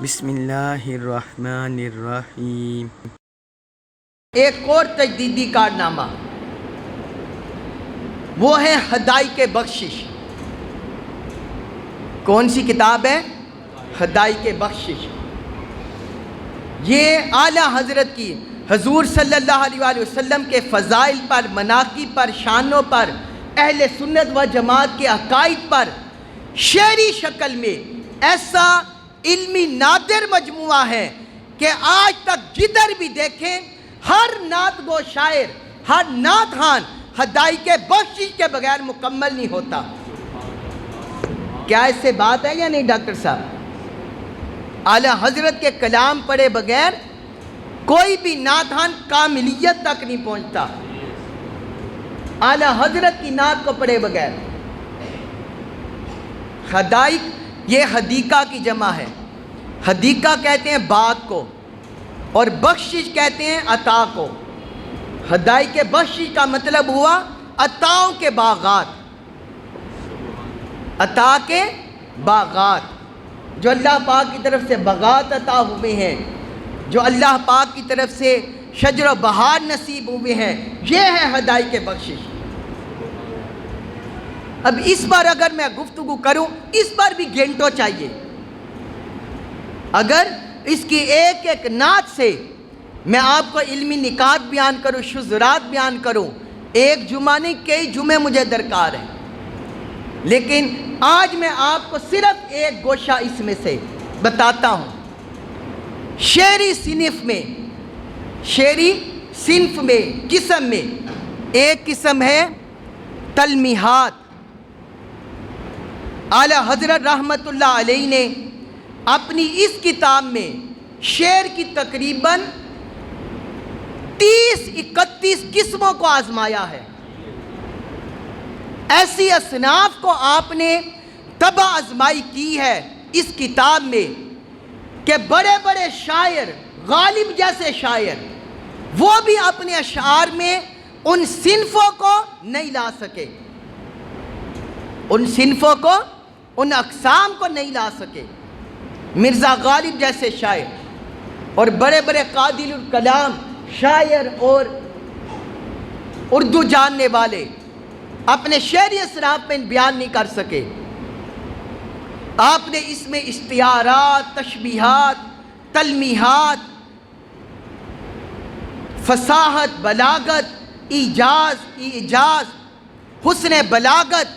بسم اللہ الرحمن الرحیم۔ ایک اور تجدیدی کارنامہ وہ ہے ہدایق بخشش۔ کون سی کتاب ہے؟ ہدایق بخشش۔ یہ اعلیٰ حضرت کی حضور صلی اللہ علیہ وآلہ وسلم کے فضائل پر، مناقب پر، شانوں پر، اہل سنت و جماعت کے عقائد پر شعری شکل میں ایسا علمی نادر مجموعہ ہے کہ آج تک جدھر بھی دیکھیں ہر نعت گو شاعر، ہر نعت خوان ہدایق بخشش کے بغیر مکمل نہیں ہوتا۔ کیا اس سے بات ہے یا نہیں ڈاکٹر صاحب؟ اعلیٰ حضرت کے کلام پڑھے بغیر کوئی بھی نعت خوان کاملیت تک نہیں پہنچتا، اعلیٰ حضرت کی نعت کو پڑھے بغیر۔ ہدایق یہ حدیقہ کی جمع ہے۔ حدیقہ کہتے ہیں باغ کو، اور بخشش کہتے ہیں عطا کو۔ ہدایق بخشش کا مطلب ہوا عطاؤں کے باغات، عطا کے باغات، جو اللہ پاک کی طرف سے باغات عطا ہوئے ہیں، جو اللہ پاک کی طرف سے شجر و بہار نصیب ہوئے ہیں، یہ ہے ہدایق بخشش۔ اب اس پر اگر میں گفتگو کروں، اس پر بھی گھنٹوں چاہیے۔ اگر اس کی ایک ایک نعت سے میں آپ کو علمی نکات بیان کروں، شذرات بیان کروں، ایک جمعہ نہیں کئی جمعے مجھے درکار ہیں، لیکن آج میں آپ کو صرف ایک گوشہ اس میں سے بتاتا ہوں۔ شعری صنف میں قسم میں ایک قسم ہے تلمیحات۔ اعلیٰ حضرت رحمت اللہ علیہ نے اپنی اس کتاب میں شعر کی تقریباً 30-31 قسموں کو آزمایا ہے۔ ایسی اصناف کو آپ نے طبع آزمائی کی ہے اس کتاب میں کہ بڑے بڑے شاعر، غالب جیسے شاعر، وہ بھی اپنے اشعار میں ان صنفوں کو نہیں لا سکے، ان صنفوں کو، ان اقسام کو نہیں لا سکے۔ مرزا غالب جیسے شاعر اور بڑے بڑے قادل الکلام شاعر اور اردو جاننے والے اپنے شعری اصناف میں بیان نہیں کر سکے۔ آپ نے اس میں استعارات، تشبیہات، تلمیحات، فصاحت، بلاغت، اعجاز، حسن بلاغت،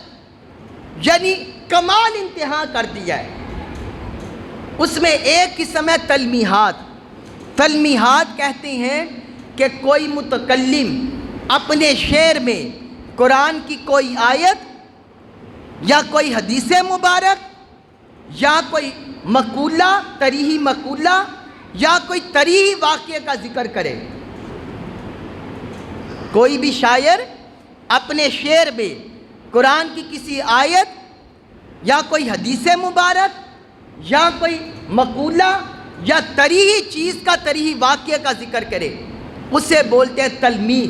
یعنی کمال انتہا کر دیا ہے۔ اس میں ایک قسم ہے تلمیحات۔ تلمیحات کہتے ہیں کہ کوئی متکلم اپنے شعر میں قرآن کی کوئی آیت یا کوئی حدیث مبارک یا کوئی مقولہ، تریحی مقولہ یا کوئی تریحی واقعے کا ذکر کرے۔ کوئی بھی شاعر اپنے شعر میں قرآن کی کسی آیت یا کوئی حدیث مبارک یا کوئی مقولہ یا تریحی چیز کا، تریحی واقعے کا ذکر کرے، اسے بولتے ہیں تلمیح۔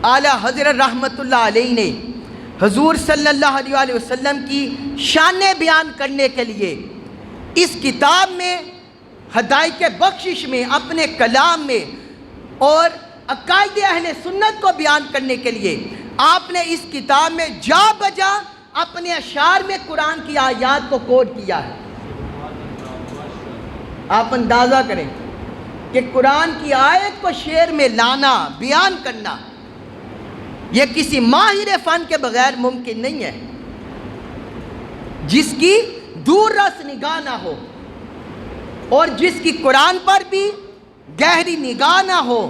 اعلیٰ حضرت رحمت اللہ علیہ نے حضور صلی اللہ علیہ وآلہ وسلم کی شانیں بیان کرنے کے لیے اس کتاب میں، ہدایق بخشش میں، اپنے کلام میں اور عقائد اہل سنت کو بیان کرنے کے لیے آپ نے اس کتاب میں جا بجا اپنے اشعار میں قرآن کی آیات کو کوٹ کیا ہے۔ آپ اندازہ کریں کہ قرآن کی آیت کو شعر میں لانا، بیان کرنا، یہ کسی ماہر فن کے بغیر ممکن نہیں ہے، جس کی دور رس نگاہ نہ ہو اور جس کی قرآن پر بھی گہری نگاہ نہ ہو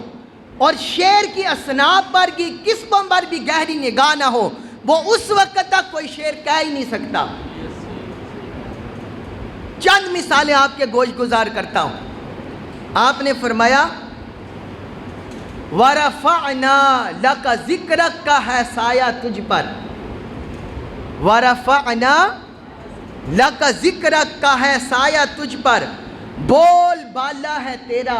اور شعر کی اصناف پر کی قسموں پر بھی گہری نگاہ نہ ہو، وہ اس وقت تک کوئی شعر کہہ ہی نہیں سکتا۔ چند مثالیں آپ کے گوش گزار کرتا ہوں۔ آپ نے فرمایا وَرَفَعْنَا لَكَ ذِكْرَكَ کا ہے سایہ تجھ پر، وَرَفَعْنَا لَكَ ذِكْرَكَ کا ہے سایہ تجھ پر، بول بالا ہے تیرا،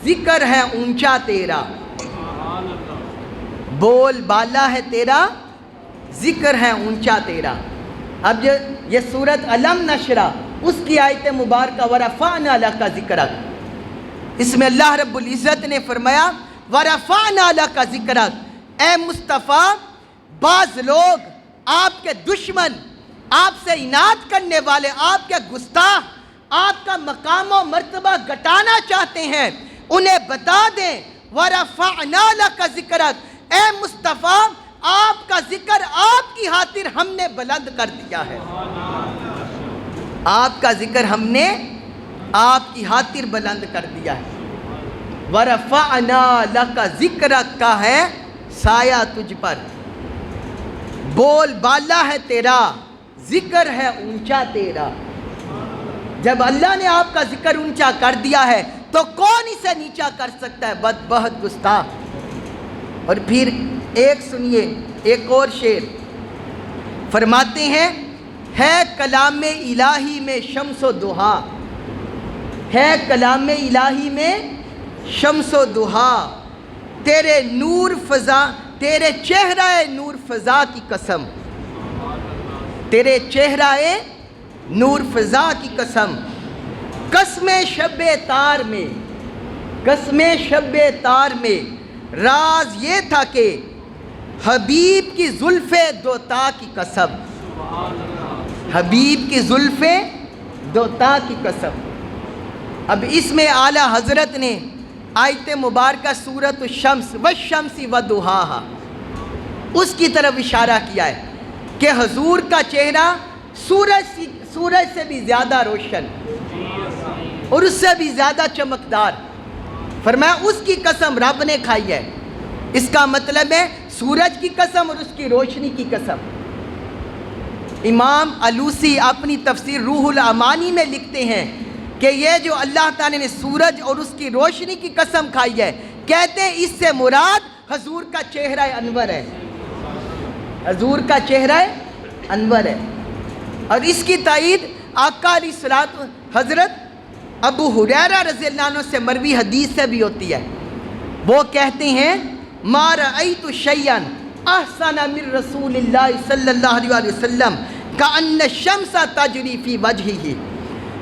ذکر ہے اونچا تیرا۔ بول بالا ہے تیرا، ذکر ہے اونچا تیرا۔ اب یہ سورت علم نشرہ اس کی آیت مبارکہ ورفعنا لک ذکرک، اس میں اللہ رب العزت نے فرمایا ورفعنا لک ذکرک، اے مصطفیٰ بعض لوگ آپ کے دشمن، آپ سے اناد کرنے والے، آپ کے گستاخ آپ کا مقام و مرتبہ گھٹانا چاہتے ہیں، انہیں بتا دیں وَرَفَعْنَا لَكَ ذِكْرَكَ، اے مصطفیٰ آپ کا ذکر آپ کی خاطر ہم نے بلند کر دیا ہے، آپ کا ذکر ہم نے آپ کی خاطر بلند کر دیا ہے۔ وَرَفَعْنَا لَكَ ذِكْرَكَ کا ہے سایہ تجھ پر، بول بالا ہے تیرا، ذکر ہے اونچا تیرا۔ جب اللہ نے آپ کا ذکر اونچا کر دیا ہے تو کون اسے نیچا کر سکتا ہے؟ بدبخت گستاخ۔ اور پھر ایک سنیے، ایک اور شعر فرماتے ہیں ہے کلام الہی میں شمس و ضحا، ہے کلام الہی میں شمس و ضحا، تیرے نور فضا، تیرے چہرہ نور فضا کی قسم، تیرے چہرہ نور فضا کی قسم، قسم شب تار میں، قسم شب تار میں راز یہ تھا کہ حبیب کی زلف دوتا کی قسم، حبیب کی زلف دوتا کی قسم۔ اب اس میں اعلیٰ حضرت نے آیت مبارکہ سورۃ الشمس والشمس وضحاہا اس کی طرف اشارہ کیا ہے کہ حضور کا چہرہ سورج سے بھی زیادہ روشن اور اس سے بھی زیادہ چمکدار، فرمایا اس کی قسم رب نے کھائی ہے۔ اس کا مطلب ہے سورج کی قسم اور اس کی روشنی کی قسم۔ امام علوسی اپنی تفسیر روح الامانی میں لکھتے ہیں کہ یہ جو اللہ تعالی نے سورج اور اس کی روشنی کی قسم کھائی ہے، کہتے ہیں اس سے مراد حضور کا چہرہ انور ہے، حضور کا چہرہ انور ہے۔ اور اس کی تائید آقا علیہ الصلوۃ حضرت ابو ہریرہ رضی اللہ عنہ سے مروی حدیث سے بھی ہوتی ہے، وہ کہتے ہیں ما رأیت شیئا احسن من رسول اللہ صلی اللہ علیہ وسلم کأن الشمس تجری فی وجہہ،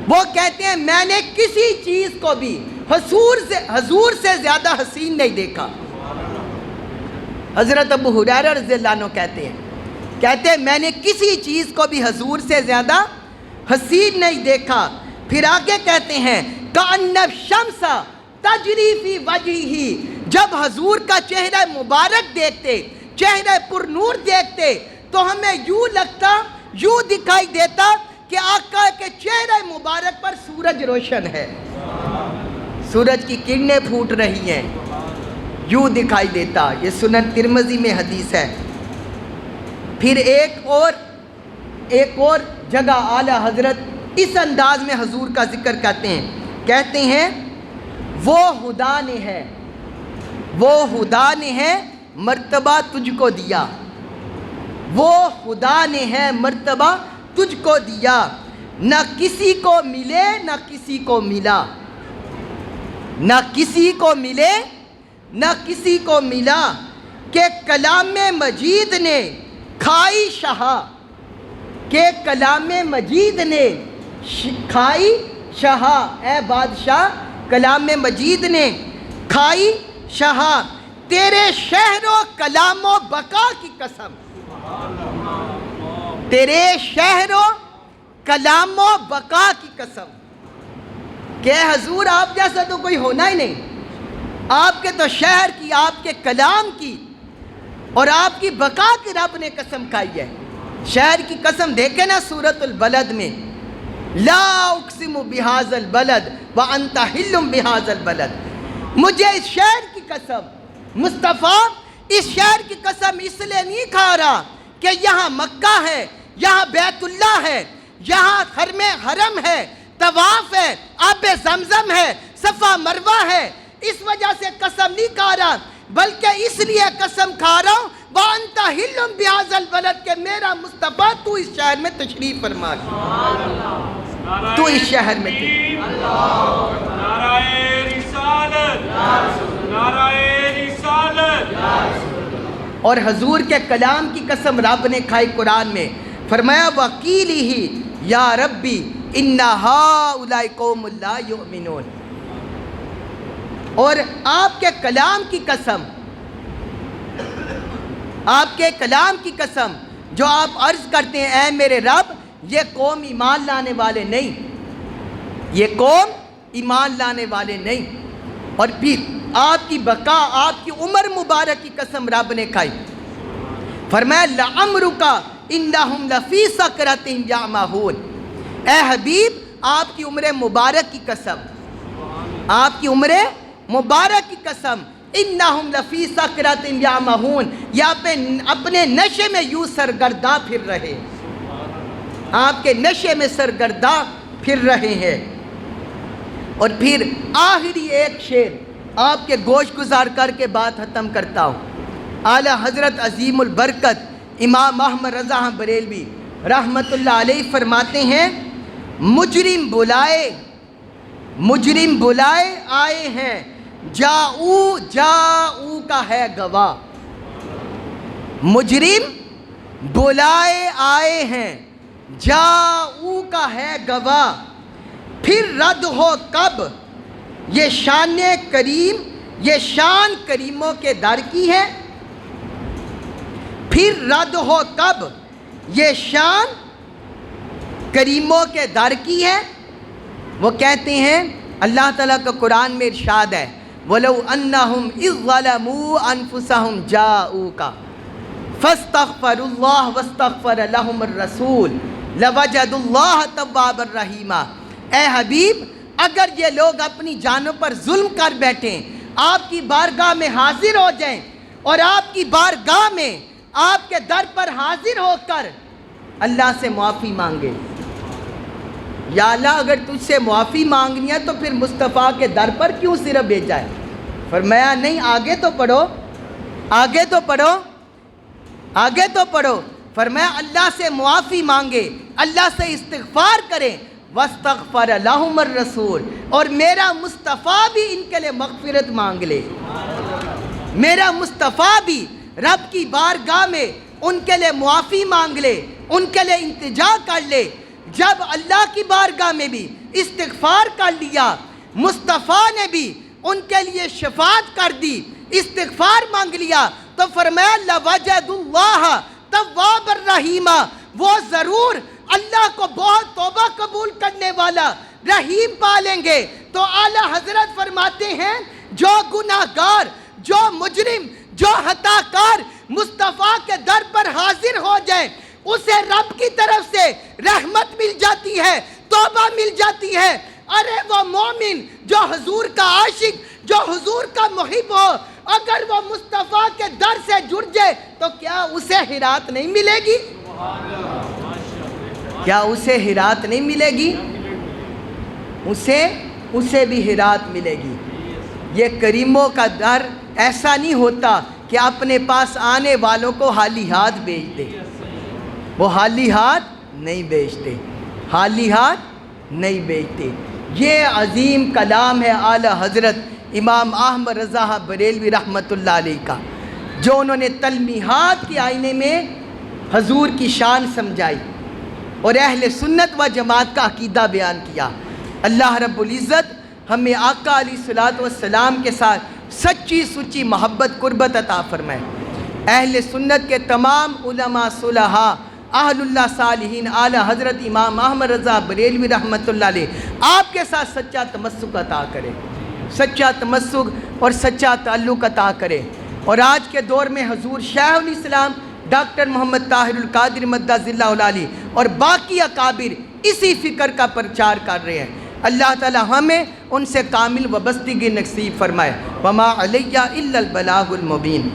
وہ کہتے ہیں میں نے کسی چیز کو بھی حضور سے زیادہ حسین نہیں دیکھا۔ حضرت ابو ہریرہ رضی اللہ عنہ کہتے ہیں میں نے کسی چیز کو بھی حضور سے زیادہ حسین نہیں دیکھا۔ پھر آگے کہتے ہیں کأن الشمس تجری فی وجہہ، جب حضور کا چہرہ مبارک دیکھتے، چہرہ پر نور دیکھتے تو ہمیں یوں لگتا، یوں دکھائی دیتا کہ آقا کے چہرہ مبارک پر سورج روشن ہے، سورج کی کرنیں پھوٹ رہی ہیں، یوں دکھائی دیتا۔ یہ سنن ترمذی میں حدیث ہے۔ پھر ایک اور جگہ اعلیٰ حضرت اس انداز میں حضور کا ذکر کہتے ہیں وہ خدا نے ہے، وہ خدا نے ہے مرتبہ تجھ کو دیا، وہ خدا نے ہے مرتبہ تجھ کو دیا، نہ کسی کو ملے نہ کسی کو ملا، نہ کسی کو ملے نہ کسی کو ملا، کہ کلام مجید نے کھائی شہا، کہ کلام مجید نے کھائی شہا، اے بادشاہ کلام مجید نے کھائی شہا، تیرے شہر و کلام و بقا کی قسم، تیرے شہر و کلام و بقا کی قسم، کہ حضور آپ جیسا تو کوئی ہونا ہی نہیں، آپ کے تو شہر کی، آپ کے کلام کی اور آپ کی بقا کی رب نے قسم کھائی ہے۔ شہر کی قسم دیکھیں نا سورۃ البلد میں، لا اقسم بہذا البلد وانت حل بہذا البلد، مجھے اس شہر کی قسم، مصطفیٰ اس شہر کی قسم اس لیے نہیں کھا رہا کہ یہاں مکہ ہے، یہاں بیت اللہ ہے، یہاں حرم ہے، طواف ہے، آب زمزم ہے، صفا مروہ ہے، اس وجہ سے قسم نہیں کھا رہا، بلکہ اس لیے قسم کھا رہا ہوں وَأَنْتَ حِلٌّ بِهَذَا الْبَلَدِ کہ میرا مصطفیٰ تو اس شہر میں تشریف فرما، تو اس شہر میں نعرہ رسالت، نعرہ رسالت۔ اور حضور کے کلام کی قسم رب نے کھائی قرآن میں، فرمایا وَقِيلِهِ یا ربی ان ہؤلاء قوم لا یؤمنون۔ اور آپ کے کلام کی قسم، آپ کے کلام کی قسم جو آپ عرض کرتے ہیں اے میرے رب، یہ قوم ایمان لانے والے نہیں، یہ قوم ایمان لانے والے نہیں۔ اور پھر آپ کی بقا، آپ کی عمر مبارک کی قسم رب نے کھائی، فرمایا لعمرک انہم لفی سکرتہم یعمہون۔ اے حبیب، آپ کی عمر مبارک کی قسم، آپ کی عمر مبارک کی قسم، انہم لفی سکرتہم یعمہون، یا اپنے نشے میں یوں سرگرداں پھر رہے، آپ کے نشے میں سرگرداں پھر رہے ہیں۔ اور پھر آخری ایک شعر آپ کے گوش گزار کر کے بات ختم کرتا ہوں۔ اعلیٰ حضرت عظیم البرکت امام احمد رضا بریلوی رحمت اللہ علیہ فرماتے ہیں، مجرم بلائے آئے ہیں، جاؤ کا ہے گواہ۔ مجرم بلائے آئے ہیں، جاؤ کا ہے گواہ، پھر رد ہو کب یہ شان کریم، یہ شان کریموں کے در کی ہے، پھر رد ہو کب یہ شان کریموں کے در کی ہے۔ وہ کہتے ہیں اللہ تعالیٰ کا قرآن میں ارشاد ہے، وَلَوْ أَنَّهُمْ إِذْ ظَلَمُوا أَنفُسَهُمْ جَاءُوكَ فَاسْتَغْفَرُوا اللَّهَ وَاسْتَغْفَرَ لَهُمُ الرَّسُولُ لَوَجَدُوا اللَّهَ تَوَّابًا رَحِيمًا۔ اے حبیب، اگر یہ لوگ اپنی جانوں پر ظلم کر بیٹھیں، آپ کی بارگاہ میں حاضر ہو جائیں اور آپ کی بارگاہ میں آپ کے در پر حاضر ہو کر اللہ سے معافی مانگے، یا اللہ اگر تجھ سے معافی مانگنی ہے تو پھر مصطفیٰ کے در پر کیوں صرف بھیجا ہے؟ فرمایا نہیں، آگے تو پڑھو، آگے تو پڑھو، آگے تو پڑھو۔ فرمایا اللہ سے معافی مانگے، اللہ سے استغفار کریں، وَاسْتَغْفَرَ لَهُمُ الرَّسُولُ، اور میرا مصطفیٰ بھی ان کے لئے مغفرت مانگ لے، میرا مصطفیٰ بھی رب کی بارگاہ میں ان کے لئے معافی مانگ لے، ان کے لئے التجا کر لے۔ جب اللہ کی بارگاہ میں بھی استغفار کر لیا، مصطفیٰ نے بھی ان کے لیے شفاعت کر دی، استغفار مانگ لیا، تو فرمایا لَوَجَدُوا اللَّهَ تَوَّابًا رَحِيمًا، وہ ضرور اللہ کو بہت توبہ قبول کرنے والا رحیم پالیں گے۔ تو اعلیٰ حضرت فرماتے ہیں، جو گناہگار، جو مجرم، جو خطا کار مصطفیٰ کے در پر حاضر ہو جائیں، اسے رب کی طرف سے رحمت مل جاتی ہے، توبہ مل جاتی ہے۔ ارے وہ مومن جو حضور کا عاشق، جو حضور کا محب ہو، اگر وہ مصطفیٰ کے در سے جڑ جائے تو کیا اسے ہرات نہیں ملے گی؟ کیا اسے ہرات نہیں ملے گی؟ اسے بھی ہرات ملے گی۔ یہ کریموں کا در ایسا نہیں ہوتا کہ اپنے پاس آنے والوں کو خالی ہاتھ بھیج دے، وہ خالی ہاتھ نہیں بیچتے، خالی ہاتھ نہیں بیچتے۔ یہ عظیم کلام ہے اعلیٰ حضرت امام احمد رضا بریلوی رحمت اللہ علیہ کا، جو انہوں نے تلمیحات کے آئینے میں حضور کی شان سمجھائی اور اہل سنت و جماعت کا عقیدہ بیان کیا۔ اللہ رب العزت ہمیں آقا علیہ السلام کے ساتھ سچی سچی محبت قربت عطا فرمائے۔ اہل سنت کے تمام علماء صلحاء، اہل اللہ صالحین، اعلیٰ حضرت امام احمد رضا بریلوی رحمت اللہ علیہ آپ کے ساتھ سچا تمسک عطا کرے، سچا تمسک اور سچا تعلق عطا کرے۔ اور آج کے دور میں حضور شیخ الاسلام ڈاکٹر محمد طاہر القادری مدد اللہ العالی اور باقی اکابر اسی فکر کا پرچار کر رہے ہیں۔ اللہ تعالی ہمیں ان سے کامل وابستگی نصیب فرمائے۔ وما علیہ الا البلاغ المبین۔